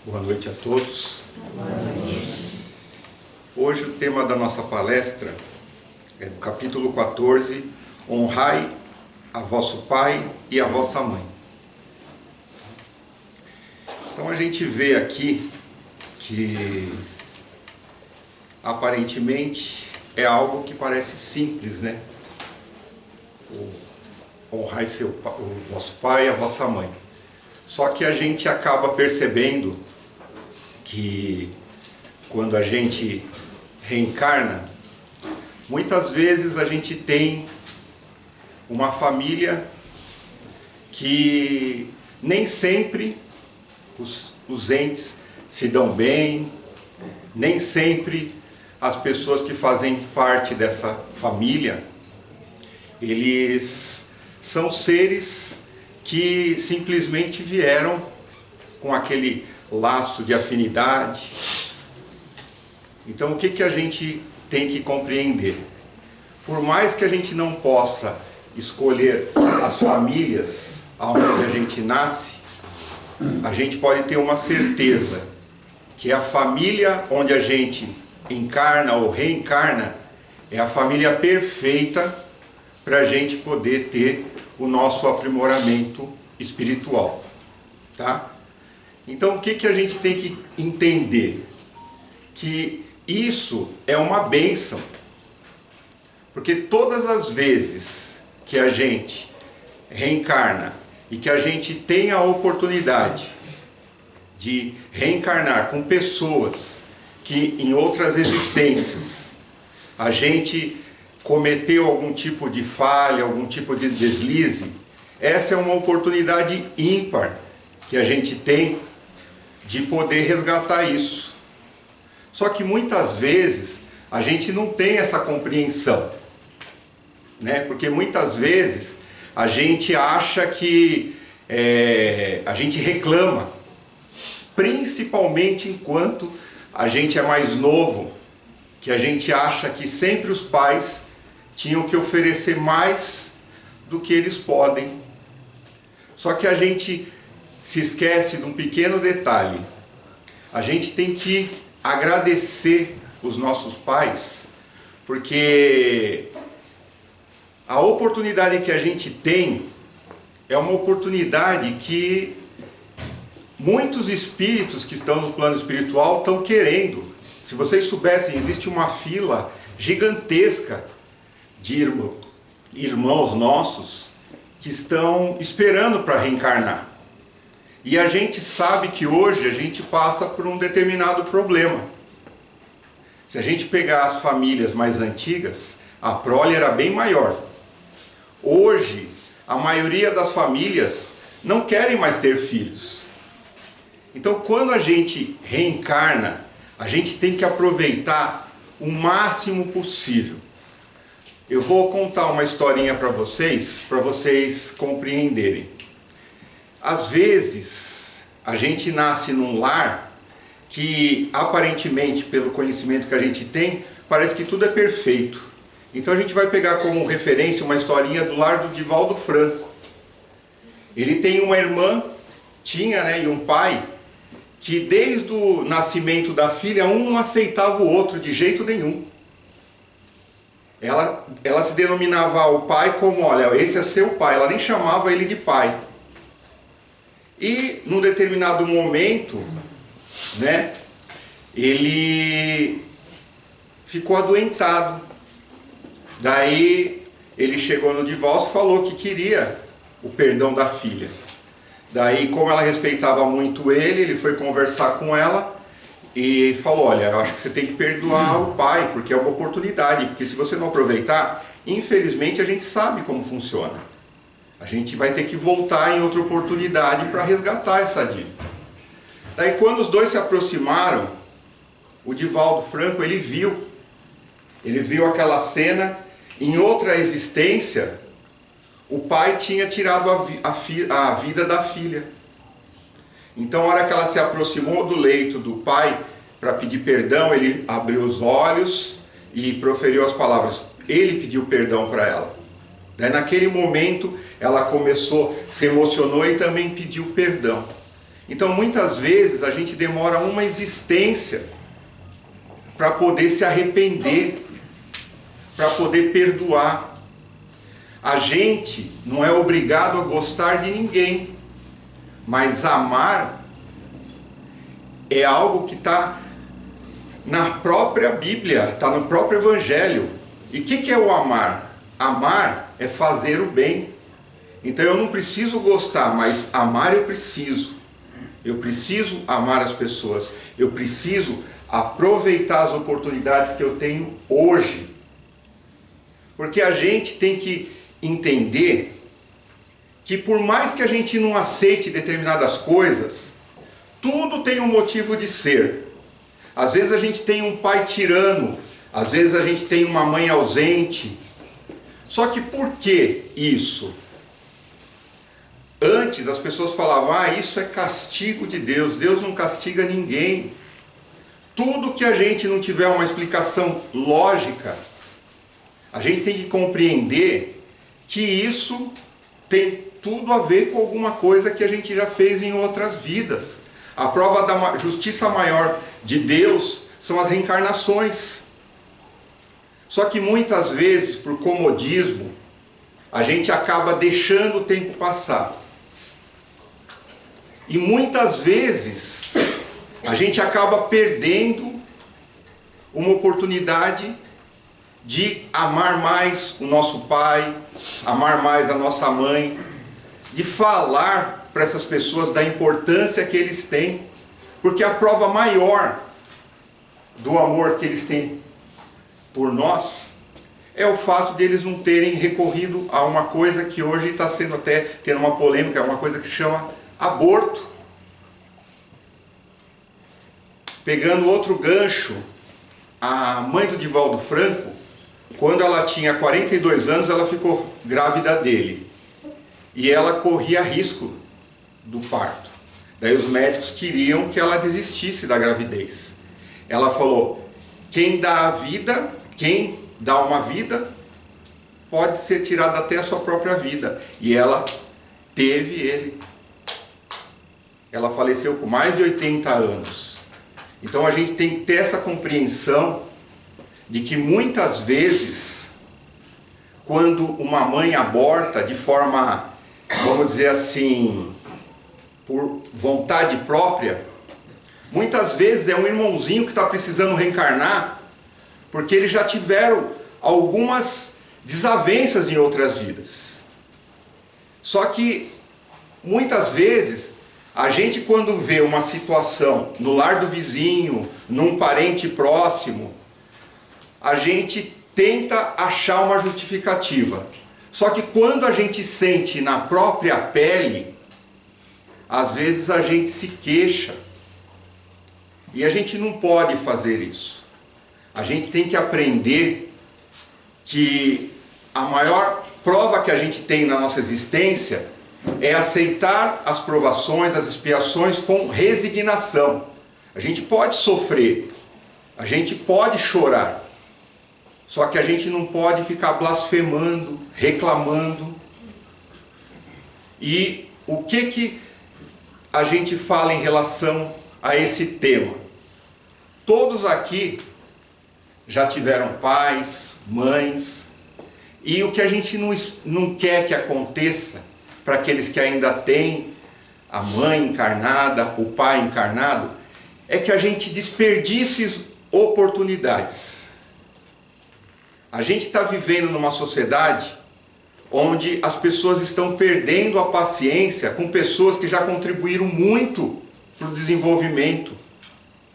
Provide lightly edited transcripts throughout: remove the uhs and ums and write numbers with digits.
Boa noite a todos. Hoje o tema da nossa palestra é do capítulo 14, Honrai a vosso pai e a vossa mãe. Então a gente vê aqui que aparentemente é algo que parece simples, né? Honrai o vosso pai e a vossa mãe. Só que a gente acaba percebendo que quando a gente reencarna, muitas vezes a gente tem uma família que nem sempre os entes se dão bem, nem sempre as pessoas que fazem parte dessa família, eles são seres que simplesmente vieram com aquele laço de afinidade. Então o que a gente tem que compreender? Por mais que a gente não possa escolher as famílias onde a gente nasce, a gente pode ter uma certeza que a família onde a gente encarna ou reencarna é a família perfeita para a gente poder ter o nosso aprimoramento espiritual, tá? Então o que a gente tem que entender? Que isso é uma bênção, porque todas as vezes que a gente reencarna e que a gente tem a oportunidade de reencarnar com pessoas que em outras existências a gente cometeu algum tipo de falha, algum tipo de deslize, essa é uma oportunidade ímpar que a gente tem de poder resgatar isso. Só que muitas vezes a gente não tem essa compreensão, né? Porque muitas vezes a gente acha que a gente reclama, principalmente enquanto a gente é mais novo, que a gente acha que sempre os pais tinham que oferecer mais do que eles podem. Só que a gente se esquece de um pequeno detalhe. A gente tem que agradecer os nossos pais, porque a oportunidade que a gente tem é uma oportunidade que muitos espíritos que estão no plano espiritual estão querendo. Se vocês soubessem, existe uma fila gigantesca de irmãos nossos que estão esperando para reencarnar. E a gente sabe que hoje a gente passa por um determinado problema. Se a gente pegar as famílias mais antigas, a prole era bem maior. Hoje, a maioria das famílias não querem mais ter filhos. Então, quando a gente reencarna, a gente tem que aproveitar o máximo possível. Eu vou contar uma historinha para vocês compreenderem. Às vezes, a gente nasce num lar que, aparentemente, pelo conhecimento que a gente tem, parece que tudo é perfeito. Então a gente vai pegar como referência uma historinha do lar do Divaldo Franco. Ele tem uma irmã, e um pai, que desde o nascimento da filha, um não aceitava o outro de jeito nenhum. Ela se denominava o pai como, olha, esse é seu pai, ela nem chamava ele de pai. E num determinado momento, ele ficou adoentado. Daí ele chegou no divórcio e falou que queria o perdão da filha. Daí, como ela respeitava muito ele foi conversar com ela e falou, olha, eu acho que você tem que perdoar o pai, porque é uma oportunidade, porque se você não aproveitar, infelizmente a gente sabe como funciona. A gente vai ter que voltar em outra oportunidade para resgatar essa dívida. Daí, quando os dois se aproximaram, o Divaldo Franco, ele viu aquela cena. Em outra existência, o pai tinha tirado a vida da filha. Então, a hora que ela se aproximou do leito do pai para pedir perdão, ele abriu os olhos e proferiu as palavras. Ele pediu perdão para ela. Daí, naquele momento, ela começou, se emocionou e também pediu perdão. Então, muitas vezes, a gente demora uma existência para poder se arrepender, para poder perdoar. A gente não é obrigado a gostar de ninguém, mas amar é algo que está na própria Bíblia, está no próprio Evangelho. E o que é o amar? Amar é fazer o bem. Então eu não preciso gostar, mas amar eu preciso. Eu preciso amar as pessoas. Eu preciso aproveitar as oportunidades que eu tenho hoje. Porque a gente tem que entender que por mais que a gente não aceite determinadas coisas, tudo tem um motivo de ser. Às vezes a gente tem um pai tirano, às vezes a gente tem uma mãe ausente. Só que por que isso? Antes as pessoas falavam, isso é castigo de Deus, Deus não castiga ninguém. Tudo que a gente não tiver uma explicação lógica, a gente tem que compreender que isso tem tudo a ver com alguma coisa que a gente já fez em outras vidas. A prova da justiça maior de Deus são as reencarnações. Só que muitas vezes, por comodismo, a gente acaba deixando o tempo passar. E muitas vezes, a gente acaba perdendo uma oportunidade de amar mais o nosso pai, amar mais a nossa mãe, de falar para essas pessoas da importância que eles têm, porque a prova maior do amor que eles têm por nós é o fato de eles não terem recorrido a uma coisa que hoje está sendo até tendo uma polêmica, é uma coisa que se chama aborto. Pegando outro gancho, a mãe do Divaldo Franco, quando ela tinha 42 anos, ela ficou grávida dele. E ela corria risco do parto. Daí os médicos queriam que ela desistisse da gravidez. Ela falou, quem dá a vida, quem dá uma vida, pode ser tirado até a sua própria vida. E ela teve ele. Ela faleceu com mais de 80 anos. Então a gente tem que ter essa compreensão de que muitas vezes, quando uma mãe aborta de forma, vamos dizer assim, por vontade própria, muitas vezes é um irmãozinho que está precisando reencarnar, porque eles já tiveram algumas desavenças em outras vidas. Só que, muitas vezes, a gente quando vê uma situação no lar do vizinho, num parente próximo, a gente tenta achar uma justificativa. Só que quando a gente sente na própria pele, às vezes a gente se queixa. E a gente não pode fazer isso. A gente tem que aprender que a maior prova que a gente tem na nossa existência é aceitar as provações, as expiações com resignação. A gente pode sofrer, a gente pode chorar, só que a gente não pode ficar blasfemando, reclamando. E o que a gente fala em relação a esse tema? Todos aqui já tiveram pais, mães, e o que a gente não quer que aconteça para aqueles que ainda têm a mãe encarnada, o pai encarnado, é que a gente desperdice oportunidades. A gente está vivendo numa sociedade onde as pessoas estão perdendo a paciência com pessoas que já contribuíram muito para o desenvolvimento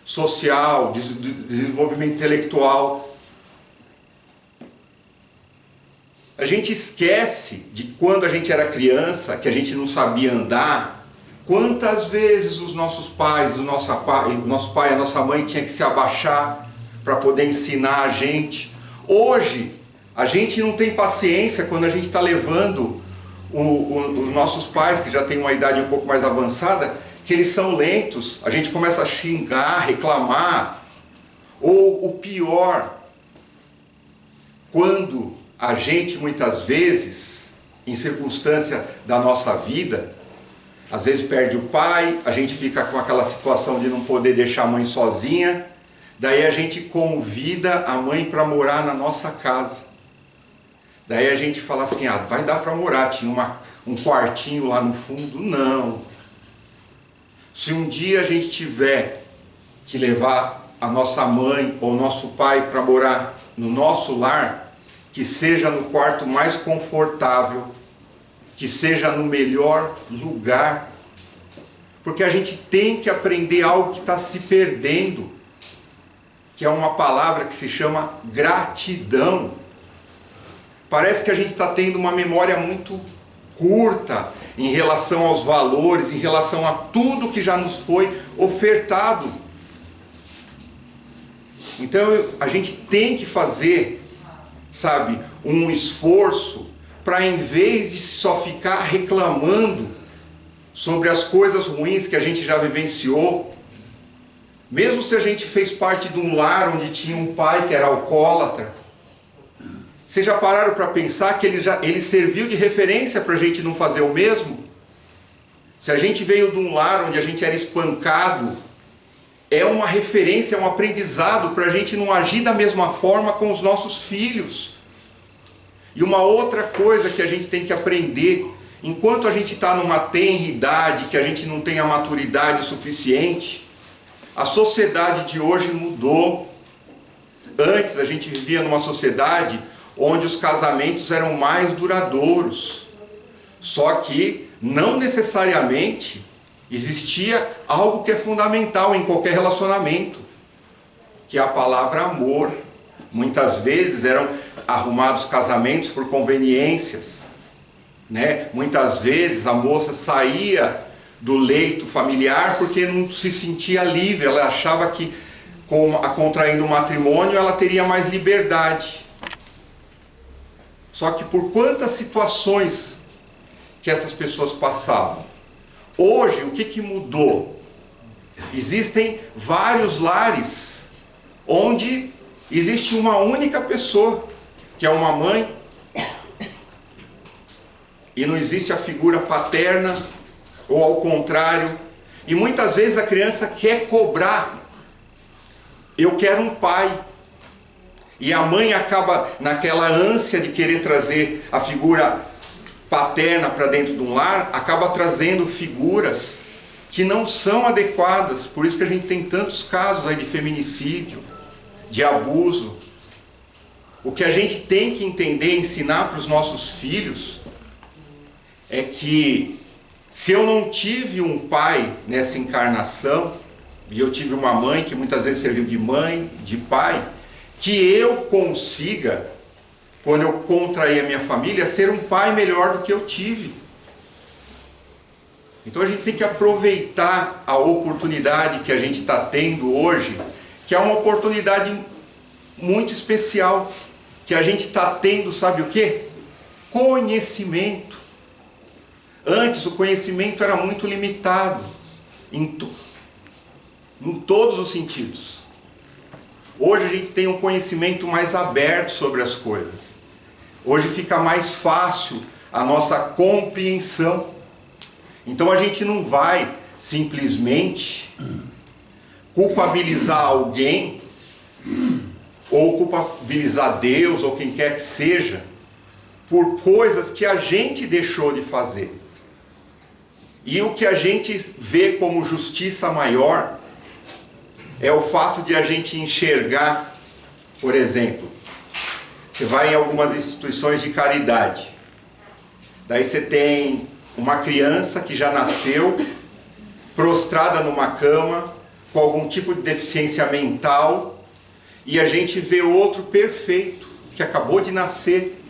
social, desenvolvimento intelectual. A gente esquece de quando a gente era criança, que a gente não sabia andar, quantas vezes os nossos pais, o nosso pai e a nossa mãe tinha que se abaixar para poder ensinar a gente. Hoje, a gente não tem paciência quando a gente está levando os nossos pais, que já têm uma idade um pouco mais avançada, que eles são lentos, a gente começa a xingar, reclamar. Ou o pior, quando a gente muitas vezes, em circunstância da nossa vida, Às vezes perde o pai, a gente fica com aquela situação de não poder deixar a mãe sozinha. Daí a gente convida a mãe para morar na nossa casa. Daí a gente fala assim, vai dar para morar, tinha um quartinho lá no fundo. Não. Se um dia a gente tiver que levar a nossa mãe ou nosso pai para morar no nosso lar, que seja no quarto mais confortável, que seja no melhor lugar, porque a gente tem que aprender algo que está se perdendo, que é uma palavra que se chama gratidão. Parece que a gente está tendo uma memória muito curta em relação aos valores, em relação a tudo que já nos foi ofertado. Então a gente tem que fazer, sabe, um esforço para, em vez de só ficar reclamando sobre as coisas ruins que a gente já vivenciou, mesmo se a gente fez parte de um lar onde tinha um pai que era alcoólatra, vocês já pararam para pensar que ele serviu de referência para a gente não fazer o mesmo? Se a gente veio de um lar onde a gente era espancado, é uma referência, é um aprendizado para a gente não agir da mesma forma com os nossos filhos. E uma outra coisa que a gente tem que aprender, enquanto a gente está numa tenra idade, que a gente não tem a maturidade suficiente, a sociedade de hoje mudou. Antes a gente vivia numa sociedade onde os casamentos eram mais duradouros. Só que não necessariamente existia algo que é fundamental em qualquer relacionamento, que é a palavra amor. Muitas vezes eram arrumados casamentos por conveniências, né? Muitas vezes a moça saía do leito familiar porque não se sentia livre, ela achava que contraindo o matrimônio ela teria mais liberdade. Só que por quantas situações que essas pessoas passavam? Hoje, o que mudou? Existem vários lares onde existe uma única pessoa, que é uma mãe, e não existe a figura paterna, ou ao contrário. E muitas vezes a criança quer cobrar, eu quero um pai. E a mãe acaba naquela ânsia de querer trazer a figura paterna para dentro de um lar, acaba trazendo figuras que não são adequadas. Por isso que a gente tem tantos casos aí de feminicídio, de abuso. O que a gente tem que entender, ensinar para os nossos filhos, é que se eu não tive um pai nessa encarnação, e eu tive uma mãe que muitas vezes serviu de mãe, de pai, que eu consiga, quando eu contrair a minha família, ser um pai melhor do que eu tive. Então a gente tem que aproveitar a oportunidade que a gente está tendo hoje, que é uma oportunidade muito especial, que a gente está tendo, sabe o quê? Conhecimento. Antes o conhecimento era muito limitado, em todos os sentidos. Hoje a gente tem um conhecimento mais aberto sobre as coisas. Hoje fica mais fácil a nossa compreensão. Então a gente não vai simplesmente culpabilizar alguém, ou culpabilizar Deus, ou quem quer que seja, por coisas que a gente deixou de fazer. E o que a gente vê como justiça maior é o fato de a gente enxergar, por exemplo, você vai em algumas instituições de caridade, daí você tem uma criança que já nasceu prostrada numa cama, com algum tipo de deficiência mental, e a gente vê outro perfeito, que acabou de nascer.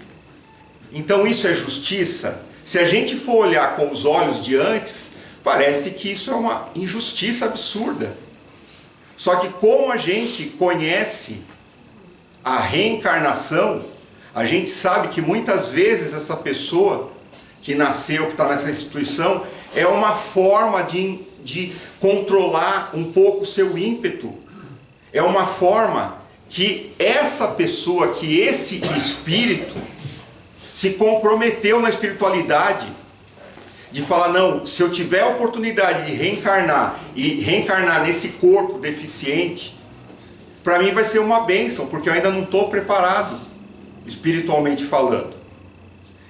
Então isso é justiça? Se a gente for olhar com os olhos de antes, parece que isso é uma injustiça absurda. Só que como a gente conhece a reencarnação, a gente sabe que muitas vezes essa pessoa que nasceu, que está nessa instituição, é uma forma de controlar um pouco o seu ímpeto. É uma forma que essa pessoa, que esse espírito se comprometeu na espiritualidade. de falar, não, se eu tiver a oportunidade de reencarnar, e reencarnar nesse corpo deficiente, para mim vai ser uma bênção, porque eu ainda não estou preparado, espiritualmente falando.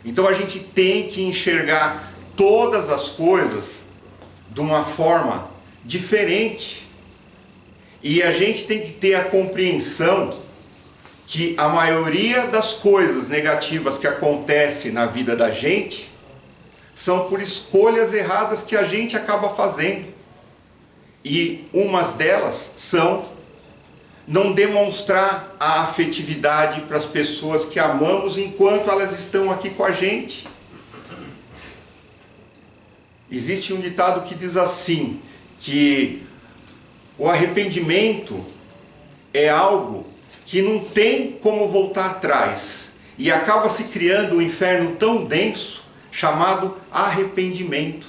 Então a gente tem que enxergar todas as coisas de uma forma diferente. E a gente tem que ter a compreensão que a maioria das coisas negativas que acontecem na vida da gente são por escolhas erradas que a gente acaba fazendo. E umas delas são não demonstrar a afetividade para as pessoas que amamos enquanto elas estão aqui com a gente. Existe um ditado que diz assim, que o arrependimento é algo que não tem como voltar atrás, e acaba se criando um inferno tão denso, chamado arrependimento.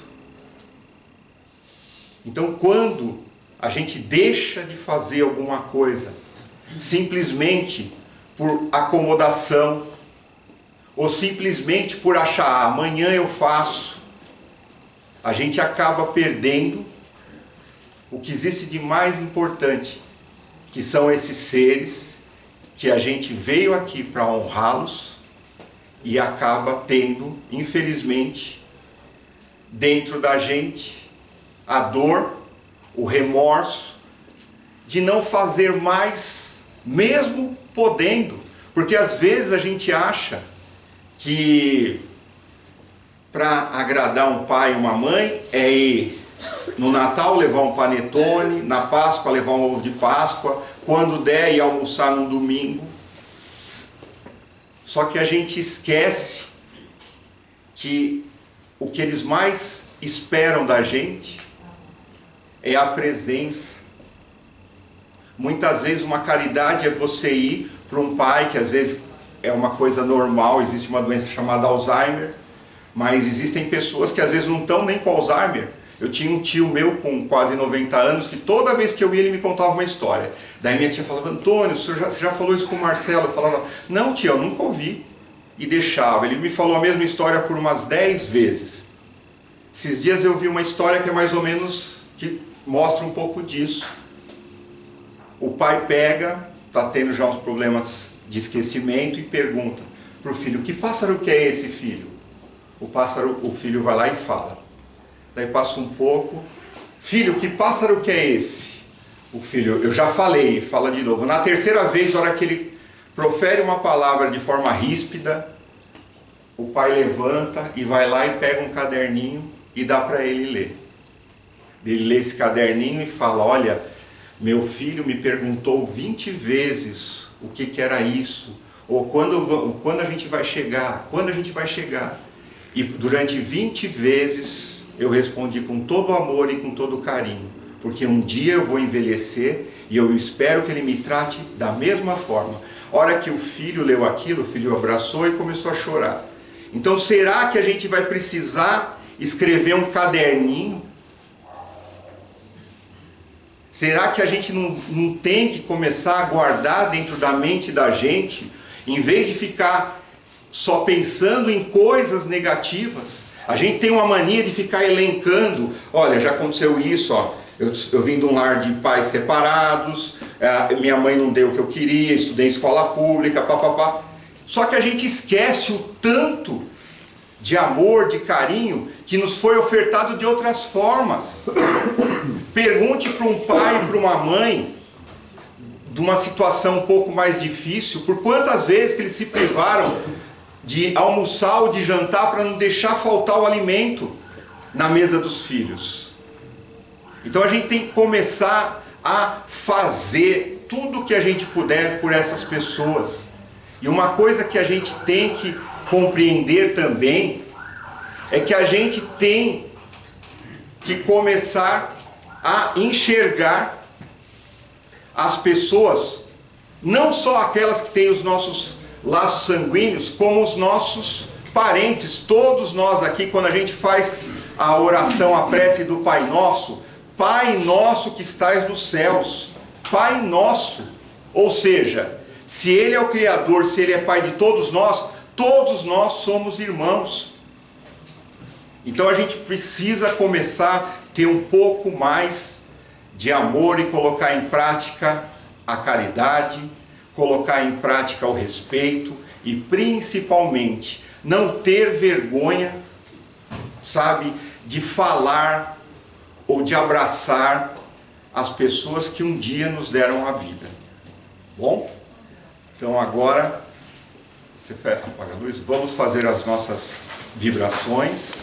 Então, quando a gente deixa de fazer alguma coisa, simplesmente por acomodação, ou simplesmente por achar, amanhã eu faço, a gente acaba perdendo o que existe de mais importante, que são esses seres que a gente veio aqui para honrá-los e acaba tendo, infelizmente, dentro da gente, a dor, o remorso de não fazer mais, mesmo podendo. Porque às vezes a gente acha que para agradar um pai e uma mãe é ir no Natal levar um panetone, na Páscoa levar um ovo de Páscoa, quando der ir almoçar num domingo. Só que a gente esquece que o que eles mais esperam da gente é a presença. Muitas vezes uma caridade é você ir para um pai, que às vezes é uma coisa normal, existe uma doença chamada Alzheimer, mas existem pessoas que às vezes não estão nem com Alzheimer. Eu tinha um tio meu com quase 90 anos, que toda vez que eu ia ele me contava uma história. Daí minha tia falava, Antônio, você já falou isso com o Marcelo? Eu falava, não tia, eu nunca ouvi. E deixava. Ele me falou a mesma história por umas 10 vezes. Esses dias eu vi uma história que é mais ou menos, que mostra um pouco disso. O pai pega, está tendo já uns problemas de esquecimento, e pergunta para o filho, que pássaro que é esse, filho? O filho vai lá e fala. Daí passa um pouco, filho, que pássaro que é esse? O filho, eu já falei, fala de novo. Na terceira vez, na hora que ele profere uma palavra de forma ríspida, o pai levanta e vai lá e pega um caderninho e dá para ele ler. Ele lê esse caderninho e fala, olha, meu filho me perguntou 20 vezes o que era isso, ou quando a gente vai chegar, quando a gente vai chegar. E durante 20 vezes eu respondi com todo amor e com todo carinho, porque um dia eu vou envelhecer e eu espero que ele me trate da mesma forma. A hora que o filho leu aquilo, o filho abraçou e começou a chorar. Então será que a gente vai precisar escrever um caderninho? Será que a gente não tem que começar a guardar dentro da mente da gente, em vez de ficar só pensando em coisas negativas? A gente tem uma mania de ficar elencando, olha, já aconteceu isso, ó, eu vim de um lar de pais separados, minha mãe não deu o que eu queria, estudei em escola pública, papapá. Só que a gente esquece o tanto de amor, de carinho, que nos foi ofertado de outras formas. Pergunte para um pai e para uma mãe, de uma situação um pouco mais difícil, por quantas vezes que eles se privaram de almoçar ou de jantar para não deixar faltar o alimento na mesa dos filhos. Então a gente tem que começar a fazer tudo o que a gente puder por essas pessoas. E uma coisa que a gente tem que compreender também é que a gente tem que começar a enxergar as pessoas, não só aquelas que têm os nossos laços sanguíneos, como os nossos parentes. Todos nós aqui, quando a gente faz a oração, a prece do Pai Nosso, Pai Nosso que estais nos céus, Pai Nosso, ou seja, se Ele é o Criador, se Ele é Pai de todos nós somos irmãos. Então a gente precisa começar a ter um pouco mais de amor e colocar em prática a caridade, colocar em prática o respeito e principalmente não ter vergonha, sabe, de falar ou de abraçar as pessoas que um dia nos deram a vida. Bom? Então agora, você apaga a luz, vamos fazer as nossas vibrações.